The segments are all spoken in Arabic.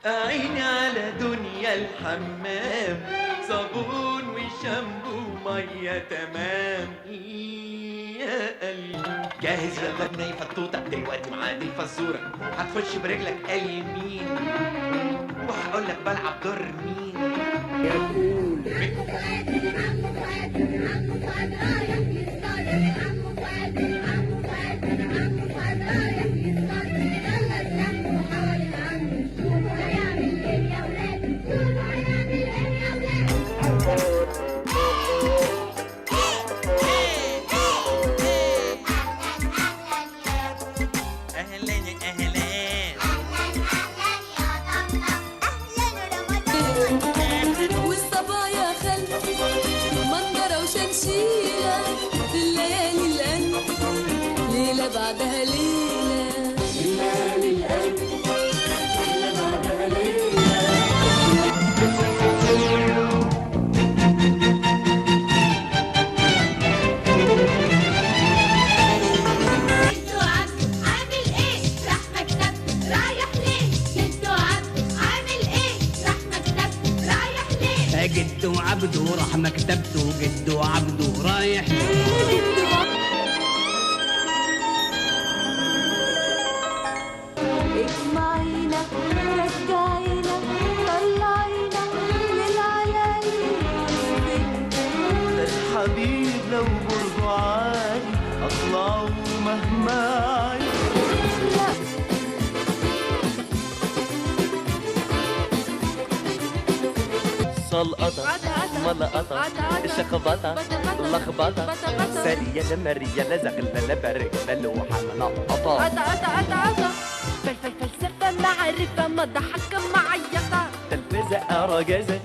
عيني على دنيا الحمام، صابون وشامبو مية تمام. يا قلبي جاهز للغنى يا فطوطة، دلوقتي معاد الفزورة، هتخش برجلك اليمين وهقولك بلعب دور مين. والصبايا خلف منظرة وشمشيرة في الليالي القلب، ليلة بعدها ليلة، الليالي القلب ليلة بعدها ليلة. جدو عبده راح مكتبته، جدو عبده رايح اجمعينا رجعينا طلعينا للعلالي، ده الحبيب لو برضه عالي اطلعه مهما عالي. سلقطة ملقطة شخبطة لخبطة سرية مرية لزغلة برجلة وحمنقطة عطا فلسفة معرفة ما ضحك معيطة تلفزة رجزة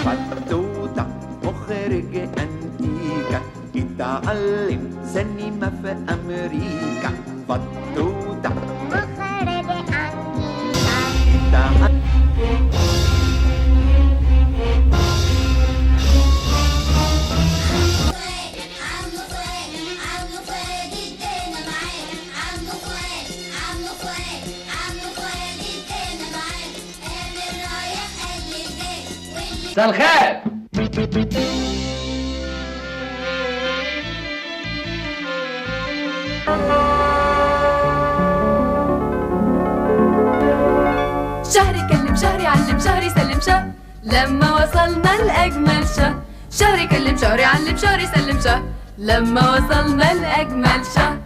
فتوتة مخرج أنتيكا اتعلم سينما في أمريكا. فتوتة مخرج أنتيكا اتعلم. مساء الخير. شهري كلم شهري علم شهري سلم شه، لما وصلنا لأجمل شه. شهري كلم شهري علم شهري سلم شه، لما وصلنا لأجمل شه.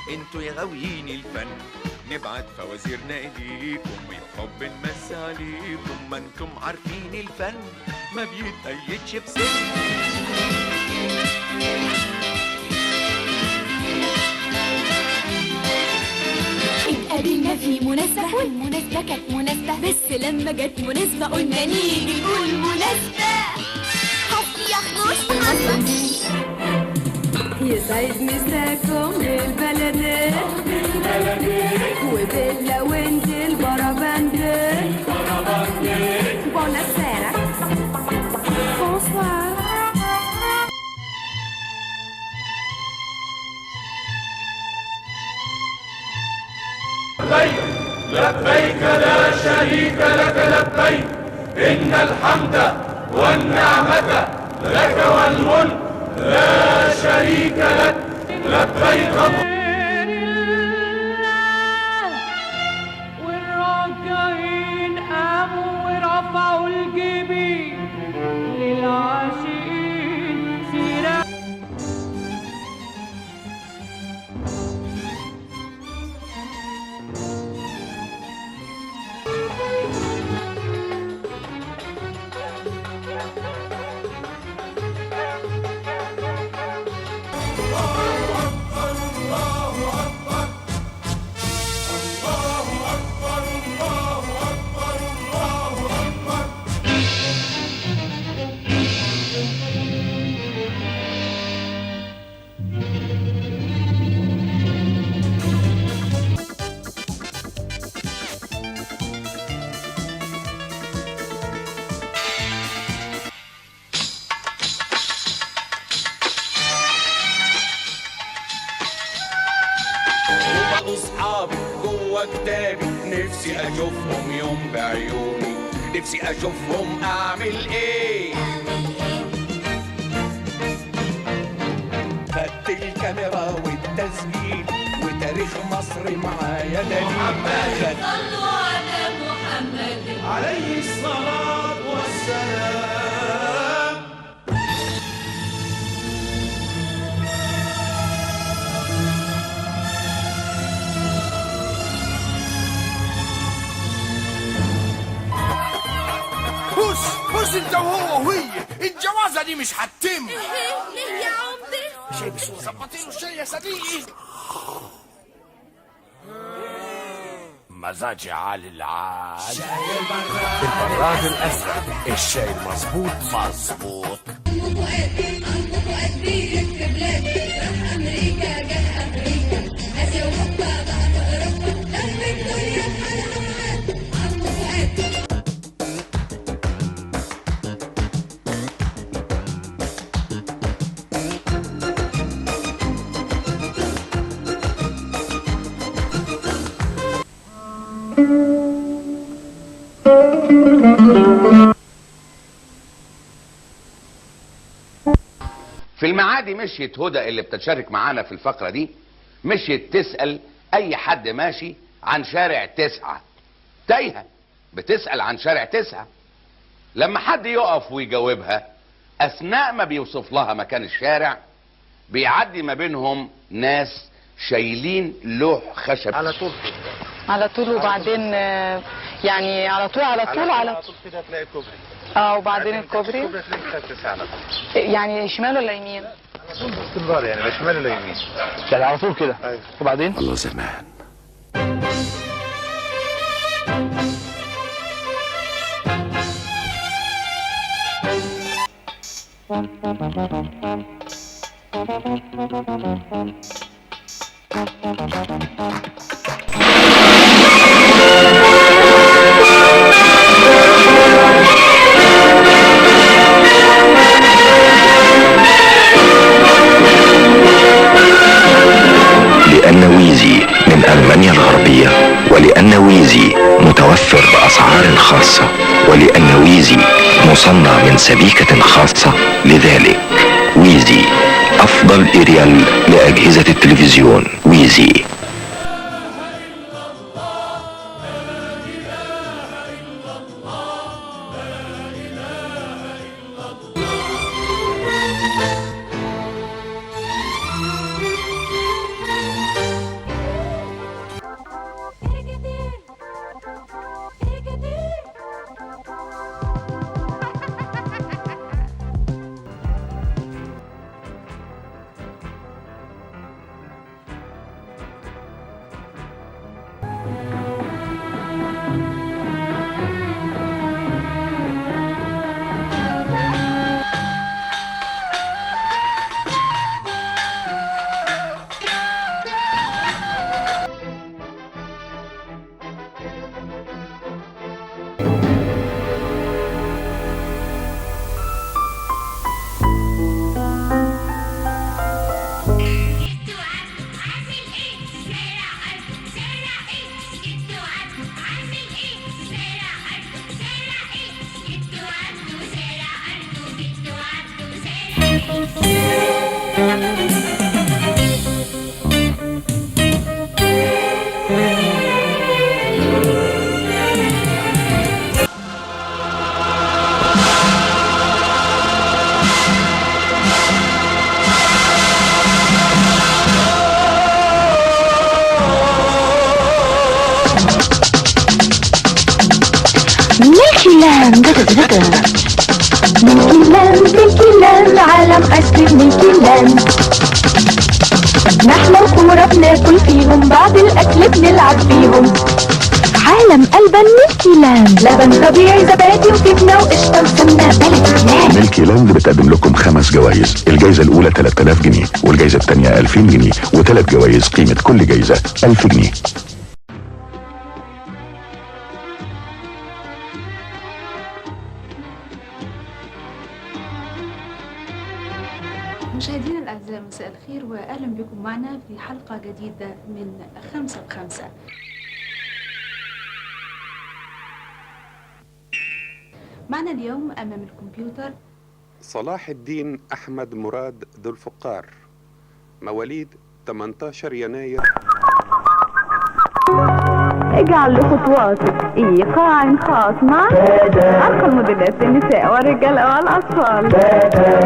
انتوا يا غاويين الفن نبعت فوازيرنا اليكم وبحب نمسي عليكم. ما انتم عارفين الفن ما بيتقيدش بسن. اتقابلنا في مناسبة والمناسبة كانت مناسبة، بس لما جت مناسبة قلنا نيجي نقول مناسبة. حظي يخلص يسعد مساكم للبلد وبيلا وانت البربندة. بوناسيرا بونسوار. لبيك لبيك لا شريك لك لبيك إن الحمد والنعمة لك والملك لا شريك لك لبيك. والراكعين قاموا ورفعوا الجبين للعاشقين سيرة. أصحابي جوا كتابي نفسي أشوفهم يوم بعيوني، نفسي أشوفهم أعمل إيه. خدت الكاميرا والتسجيل وتاريخ مصر معايا دليل. صلوا على محمد عليه الصلاة والسلام. بص انت وهو وهي الجوازه دي مش هتتم. ليه يا عمدة؟ شاي بس وظبطيله الشاي يا صديقي. مزاج عالي العال. شاي البراد الازرق، الشاي المظبوط مظبوط. في المعادي مشيت هدى اللي بتشارك معانا في الفقرة دي، مشيت تسأل اي حد ماشي عن شارع 9. تايهة بتسأل عن شارع 9. لما حد يقف ويجاوبها اثناء ما بيوصف لها مكان الشارع بيعدي ما بينهم ناس شايلين لوح خشب على طول على طول. وبعدين يعني على طول كده تلاقي كوبري. وبعدين الكوبري الكوبري تلاقي خط ساعة على طول. يعني شمال ولا يمين؟ على طول باستمرار يعني لا شمال ولا يمين. يعني على طول كده. أيوة. وبعدين الله زمان. لأن ويزي من ألمانيا الغربية، ولأن ويزي متوفر بأسعار خاصة، ولأن ويزي مصنع من سبيكة خاصة، لذلك ويزي أفضل إريال لأجهزة التلفزيون. ويزي. ملكي لاند عالم ايس كريم ملكي لاند. نحن الكورة بناكل فيهم، بعد الاكل بنلعب فيهم. عالم ألبان ملكي لاند، لبن طبيعي زبادي وجبنة وقشطة وسمنة ملكي لاند. ملكي لاند بتقدم لكم 5 جوائز، الجائزة الأولى 3000 جنيه والجائزة الثانية 2000 جنيه و3 جوائز قيمة كل جائزة 1000 جنيه. مشاهدينا الأعزاء، مساء الخير وأهلا بكم معنا في حلقة جديدة من 5 ب5. معنا اليوم أمام الكمبيوتر صلاح الدين أحمد مراد ذو الفقار، مواليد 18 يناير. اجعل لخطواتك ايقاع خاص مع ارقى الموديلات للنساء والرجال والاطفال.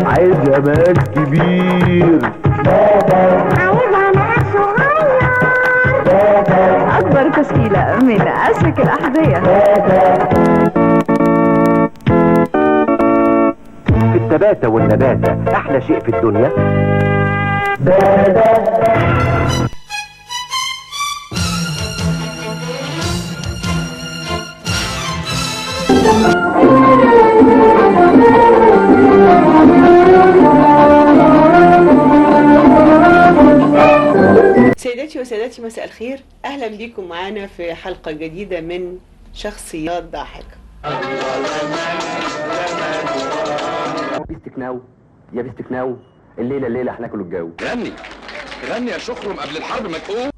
عايز جمال كبير، عايز عمال صغير، اكبر تشكيله من اشيك الاحذيه. في التباتة والنباتة احلى شيء في الدنيا سيداتي وسادتي، مساء الخير. اهلا بكم معانا في حلقة جديدة من شخصيات ضاحكة. بيستكناو يا بيستكناو، الليلة هناكل الجو. غني يا شخرم قبل الحرب ما تقوم.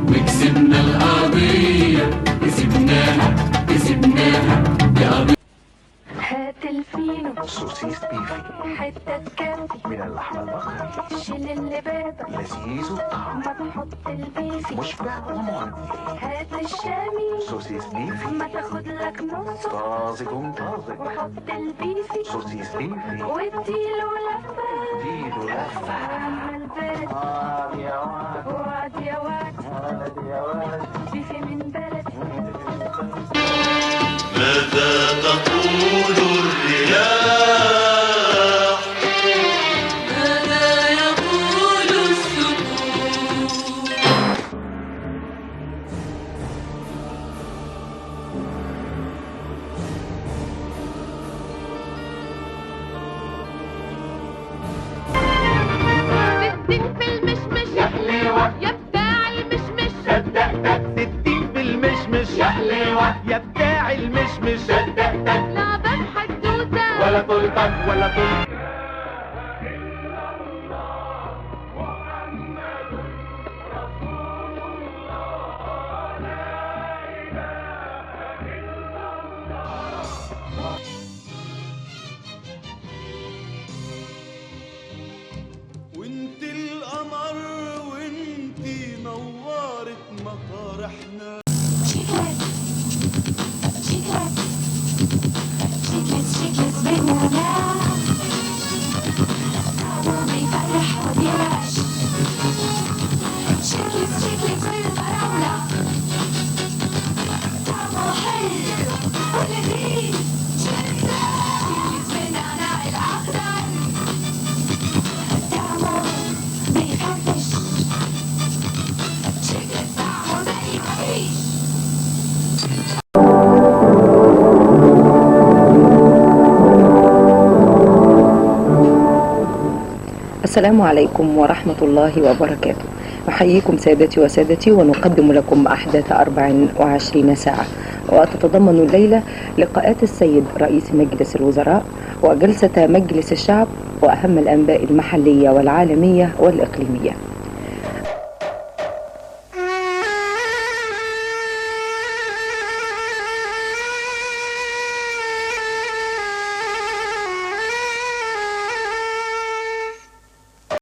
وكسبنا القضية، كسبناها يا قضية. هات الفينو سوسيس بيفي حتة تكفي من اللحم البقري، شيل اللبابة لذيذ الطعم، ما تحط البيفي مشبع ومغذي. هات الشامي سوسيس بيفي ما تاخد لك نص طازج طازج، وحط البيفي سوسيس بيفي واديله لفة عمال بلد وعد يا واد بيفي من بلدي. ماذا تقول الرياح؟ ماذا يقول السكون؟ ستين في المشمش يا حليوة يا بتاع المشمش، صدقتك 60 في المشمش يا حليوة يا بتاع المشمش، صدقتك لعبة بحدوتة ولا طلقك ولا طلق. وانت القمر وانت نورت مطارحنا. شيكلت بالنعناع طعمه بيفرح وبيرعش. شيكلت بالفراولة طعمه حلو ولذيذ. شيكلت بالنعناع الأخضر طعمه بيفرفش. شيكلت طعمه زي ما فيش. السلام عليكم ورحمة الله وبركاته. نحييكم سادتي وسادتي ونقدم لكم أحداث 24 ساعة، وتتضمن الليلة لقاءات السيد رئيس مجلس الوزراء وجلسة مجلس الشعب وأهم الأنباء المحلية والعالمية والإقليمية.